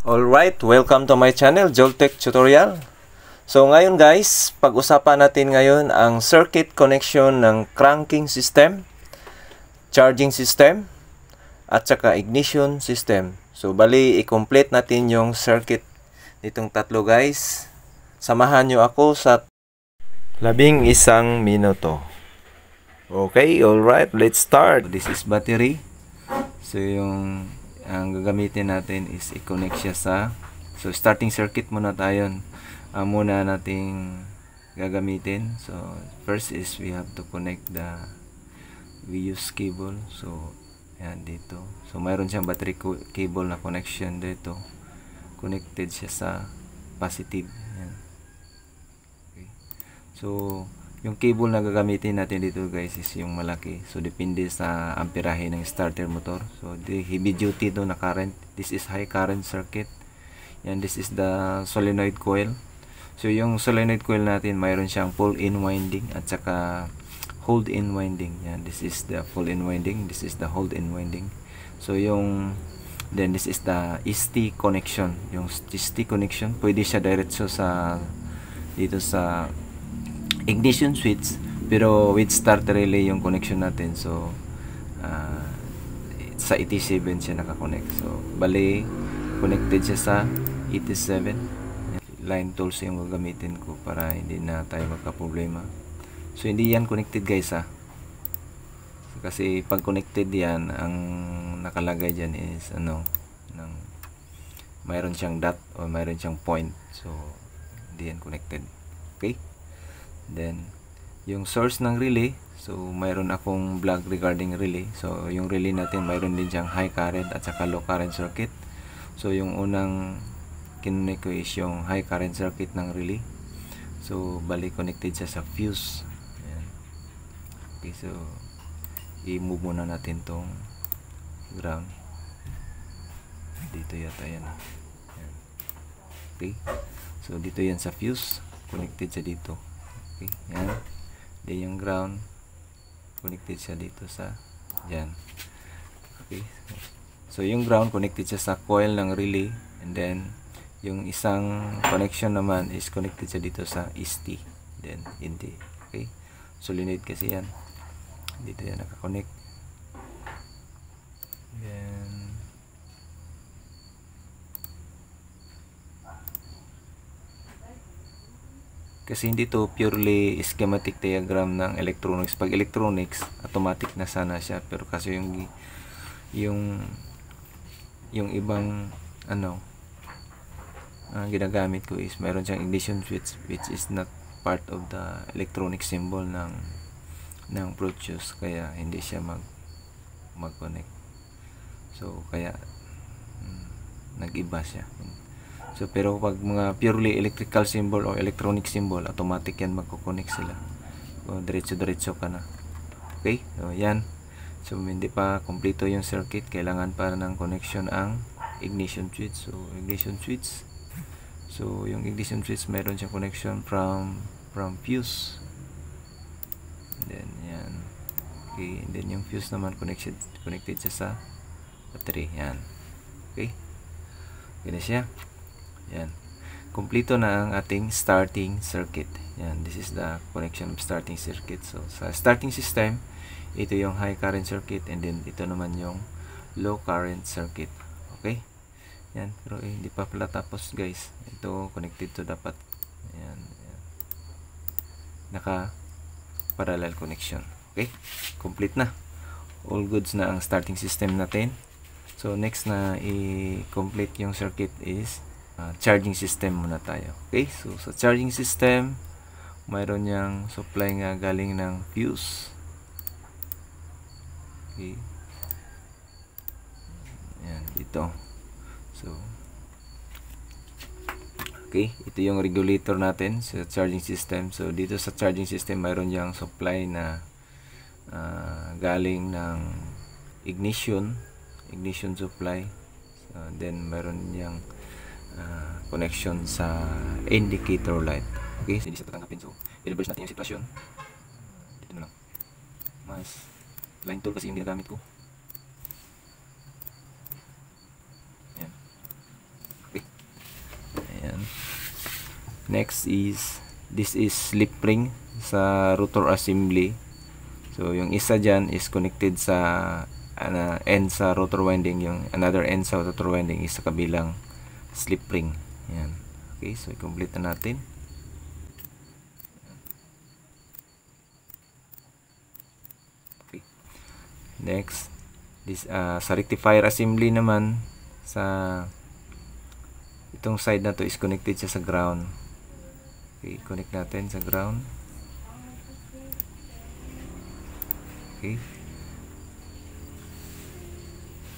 Alright, welcome to my channel, Joltech Tutorial. So ngayon guys, pag-usapan natin ngayon ang circuit connection ng cranking system, charging system, at saka ignition system. So bali, i-complete natin yung circuit nitong tatlo guys. Samahan nyo ako sa 11 minuto. Okay, alright, let's start. This is battery. So yung ang gagamitin natin is i-connect siya sa starting circuit muna tayo muna nating gagamitin. So first is we have to connect we use cable. So yan dito, so mayroon siyang battery cable na connection dito, connected siya sa positive. Yan. Okay. So yung cable na gagamitin natin dito guys is yung malaki. So depende sa amperahe ng starter motor. So the heavy duty to na current. This is high current circuit. Yan, this is the solenoid coil. So yung solenoid coil natin mayroon siyang pull-in winding at saka hold-in winding. Yan, this is the pull-in winding, this is the hold-in winding. So yung then this is the ST connection. Yung ST connection pwede siya diretso sa dito sa ignition switch, pero with starter relay yung connection natin. So sa 87 siya nakakonect. So bali connected siya sa 87. Line tools yung gagamitin ko para hindi na tayo magka-problema. So hindi yan connected guys so, kasi pag connected yan, ang nakalagay dyan is mayroon siyang dot o mayroon siyang point. So hindi yan connected. Okay, then yung source ng relay, so mayroon akong vlog regarding relay. So yung relay natin mayroon din siyang high current at saka low current circuit. So yung unang kinunik ko is yung high current circuit ng relay. So bali connected siya sa fuse. Ayan. Okay, so i-move muna natin tong ground dito yata yan. Ayan. Okay, so dito yan sa fuse, connected siya dito. Okay, yan. Then yung ground, connected siya dito sa dyan. Okay, so yung ground connected siya sa coil ng relay, and then yung isang connection naman is connected siya dito sa ST, then hindi. Okay, solenoid kasi yan, dito yan nakakonect. Then kasi hindi to purely schematic diagram ng electronics. Pag electronics, automatic na sana siya, pero kasi yung ibang ginagamit ko is mayroon siyang ignition switch which is not part of the electronic symbol ng Bluetooth, kaya hindi siya mag-connect. So kaya nag-iba siya. So pero pag mga purely electrical symbol o electronic symbol, automatic yan magko-connect sila. So diretso-diretso ka na. Okay? So yan. So hindi pa kompleto yung circuit, kailangan para ng connection ang ignition switch. So ignition switch. So yung ignition switch meron siyang connection from fuse. And then yan. Okay, and then yung fuse naman connected siya sa battery. Yan. Okay? Ganun siya. Yan. Kompleto na ang ating starting circuit. Yan. This is the connection of starting circuit. So, sa starting system, ito yung high current circuit, and then ito naman yung low current circuit. Okay? Yan. Pero hindi pa pala tapos guys. Ito connected to dapat. Yan. Yan. Naka-parallel connection. Okay? Complete na. All goods na ang starting system natin. So, next na i-complete yung circuit is charging system muna tayo. Okay, so sa charging system mayroon niyang supply nga galing ng fuse. Okay, yan dito. So okay, ito yung regulator natin sa charging system. So dito sa charging system mayroon niyang supply na galing ng ignition supply. So, then mayroon niyang connection sa indicator light. Okay, so hindi siya tatanggapin. So i-reverse natin yung sitwasyon. Dito na lang, mas line tool kasi yung ginagamit ko. Yan. Okay, Next is, this is slip ring sa rotor assembly. So yung isa dyan is connected sa end sa rotor winding, yung another end sa rotor winding is sa kabilang slip ring. Yan. Okay, so i-complete na natin. Okay. Next, this sa rectifier assembly naman, sa itong side na to is connected siya sa ground. Okay, connect natin sa ground. Okay.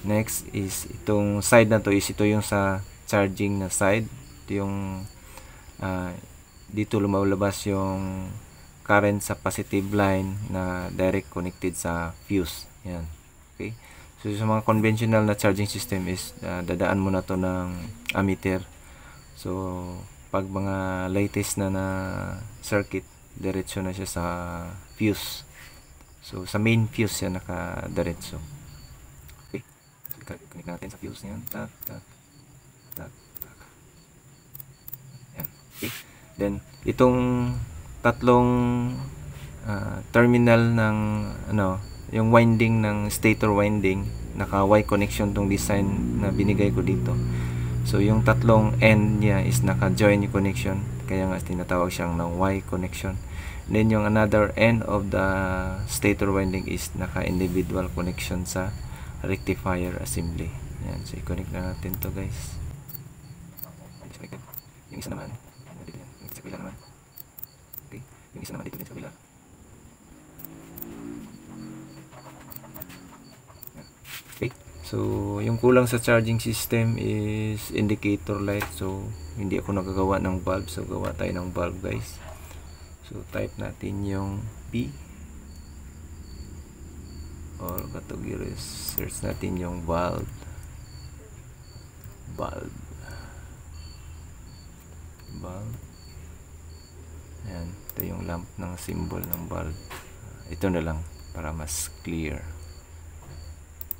Next is itong side na to is ito yung sa charging na side. Ito yung dito lumalabas yung current sa positive line na direct connected sa fuse. Yan. Okay. So sa mga conventional na charging system is dadaan mo na to ng ammeter. So pag mga latest na circuit, diretso na siya sa fuse. So sa main fuse siya nakadiretso. Okay. So connect natin sa fuse niyan. Tak, tak, tak, tak. Yan. Okay. Then itong tatlong terminal ng yung winding ng stator winding, naka Y connection tong design na binigay ko dito. So yung tatlong end niya is naka-join yung connection, kaya nga tinatawag siyang ng Y connection. Then yung another end of the stator winding is naka-individual connection sa rectifier assembly. Yan, so i-connect na natin to guys. Yung isa naman dito yan, yung sa kabila naman. Okay, yung isa naman dito din sa kabila. Okay. So, yung kulang sa charging system is indicator light. So, hindi ako nagagawa ng bulb. So, gawa tayo ng bulb guys. So, type natin yung P. Or category, search natin yung bulb. Bulb. Bulb. Ayan. Ito yung lamp ng symbol ng bulb. Ito na lang para mas clear.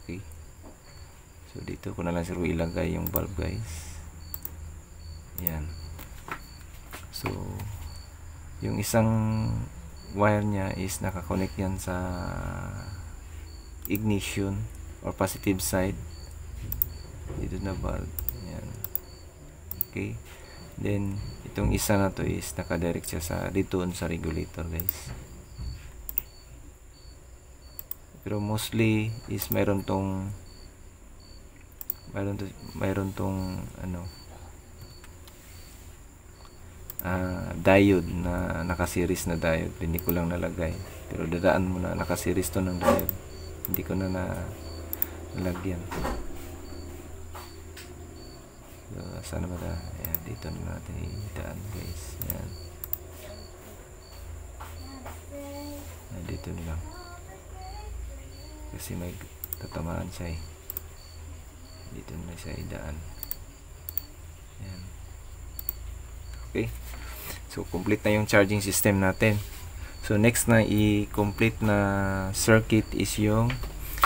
Okay. So dito ko na lang siguro ilagay yung bulb guys. Yan. So yung isang wire niya is nakakonect yan sa ignition or positive side. Dito na bulb. Yan. Okay. Then itong isa na to is nakadirect siya sa dito sa regulator guys. Pero mostly is mayroon tong diode na naka-series na diode. Hindi ko lang nalagay, pero dadaan mo na naka-series to ng diode. Hindi ko na nalagyan. So saan ba ta? Ayan, dito na natin idaan guys. Ayan. Ayan, dito na lang kasi may tatamaan siya eh. Dito na siya idaan. Ayan. Okay. So complete na yung charging system natin. So next na i-complete na circuit is yung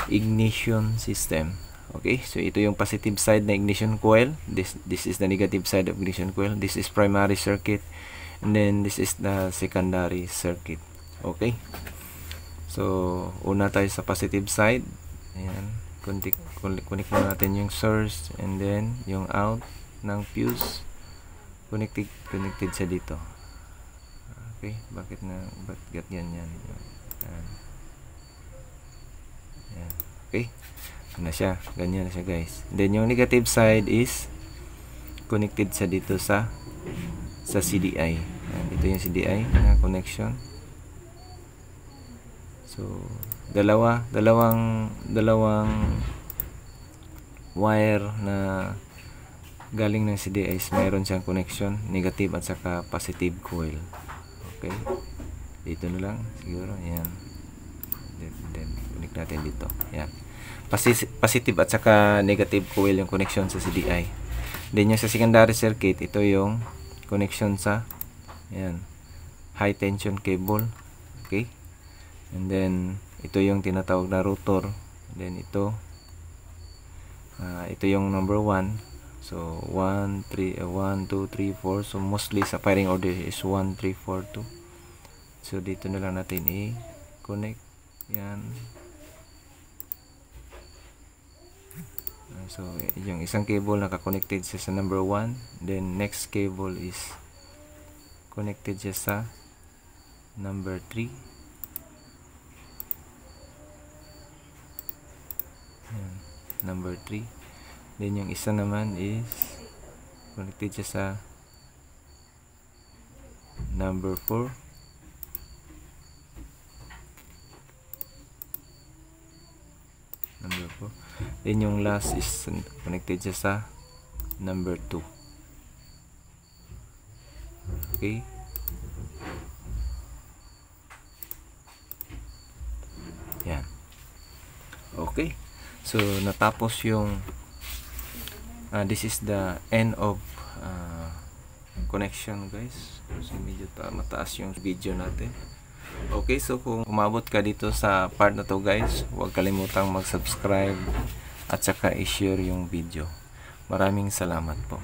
ignition system. Okay. So ito yung positive side na ignition coil. This is the negative side of ignition coil. This is primary circuit. And then this is the secondary circuit. Okay. So una tayo sa positive side. Ayan. Connect na natin yung source and then yung out ng fuse connected siya dito. Okay, bakit yan yan. Ayan. Okay, na siya, ganyan na siya guys. Then yung negative side is connected siya dito sa CDI. Ayan, ito yung CDI na connection. So dalawang wire na galing ng CDI is mayroon siyang connection, negative at saka positive coil. Okay, dito na lang siguro. Ayan, then connect natin dito. Ayan, positive at saka negative coil yung connection sa CDI. Then yung sa secondary circuit, ito yung connection sa high tension cable. Okay. And then ito yung tinatawag na rotor. Then ito yung number 1. So 1 2 3 4. So mostly sa firing order is 1 3 4 2. So dito na lang natin i-connect yan. So yung isang cable naka-connected siya sa number 1, then next cable is connected siya sa number 3. Yan, number 3. Then yung isa naman is connected siya sa number 4. Number 4. Then yung last is connected siya sa number 2. Okay. Yan. Okay. So natapos yung this is the end of connection, guys. So medyo mataas yung video natin. Okay, so kung umabot ka dito sa part na to, guys, huwag kalimutang mag-subscribe at saka i-share yung video. Maraming salamat po.